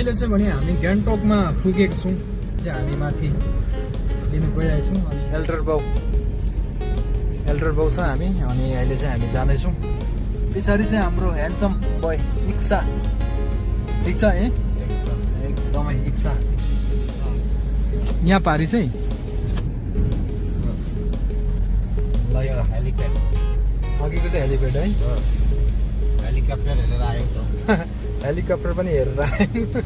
अहिले चाहिँ भने हामी गान्तोकमा पुगेको छौँ चाहिँ हामी माथि लिनु गइरहेछौँ अनि एल्डर बाउ छ हामी अनि अहिले चाहिँ हामी जाँदैछौँ पछाडि चाहिँ हाम्रो ह्यान्डसम बोय इक्सा ठिक छ है एकदमै इक्सा यहाँ पारी चाहिँ ल यो हेलिप्याड अघिको चाहिँ हेलिप्याड है हेलिकप्टर हेरेर आयो त हेलिकप्टर पनि हेरेर आयौँ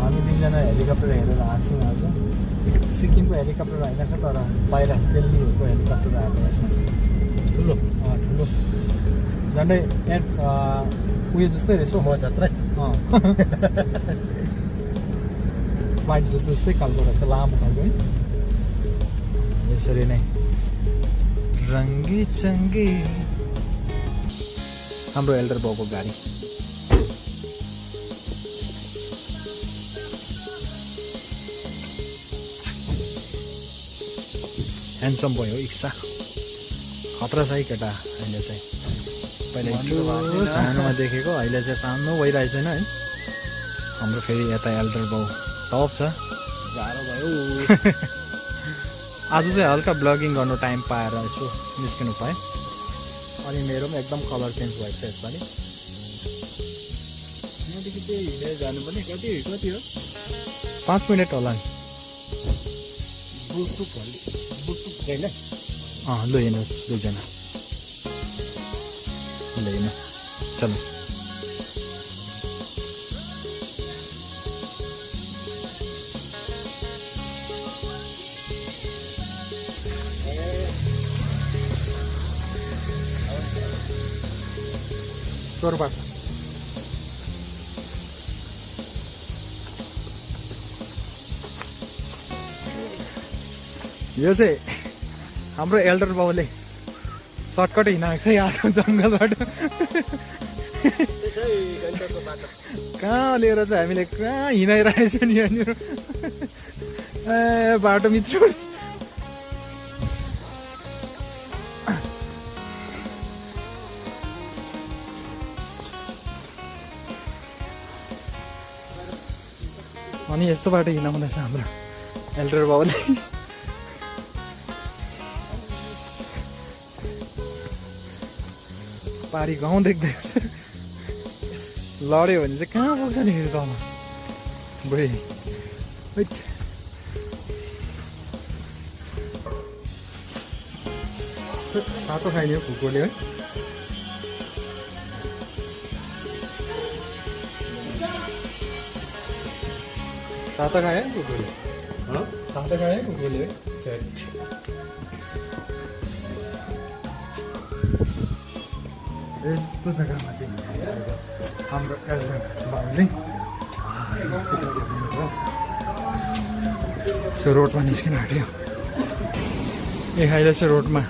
हामी तिनजना हेलिकप्टर हेरेर आएको छौँ आज सिक्किमको हेलिकप्टर होइन छ तर बाहिर दिल्लीहरूको हेलिकप्टर आएको रहेछ ठुलो झन्डै उयो जस्तै रहेछ म जत्रै फ्लाइट जस्तै खालको रहेछ लामो खालको है यसरी नै रङ्गी चङ्गी हाम्रो एल्डर बाउको गाडी ह्यान्डसम बोय हो इक्सा खतरा छ है केटा अहिले चाहिँ पहिला ठुलो सानोमा देखेको अहिले चाहिँ सानो भइरहेछ होइन है हाम्रो फेरि यता एल्डर बाउ टप छ गाह्रो भयो आज चाहिँ हल्का ब्लगिङ गर्नु टाइम पाएर यसो निस्किनु पाएँ अनि मेरो पनि एकदम कलर चेन्ज भएको छ यसपालि यहाँदेखि चाहिँ हिँडेर जानुपर्ने कति हो 5 मिनट होला नि बुटुक होइन लु हेर्नुहोस् दुईजना ल हेर्नु चलो चोरबाट यो चाहिँ हाम्रो एल्डर बाउले सर्टकट हिँडाएको छ यहाँ जङ्गलबाट कहाँ लिएर चाहिँ हामीले कहाँ हिँडाइरहेछ नि यहाँनिर ए बाटो मित्र अनि यस्तो बाटो हिँडाउँदैछ हाम्रो एल्डर बाउले पारी गाउँ देख्दैछ लड्यो भने चाहिँ कहाँ पुग्छ नि फेरि गाउँमा बुढी वेट सातो खाइने हो कुकुरले है सातो खायो कुकुरले सातो खायो कुकुरले यस्तो जग्गामा चाहिँ हाम्रो एल्डर बाउले रोडमा निस्किन आँट्यो ए अहिले चाहिँ रोडमा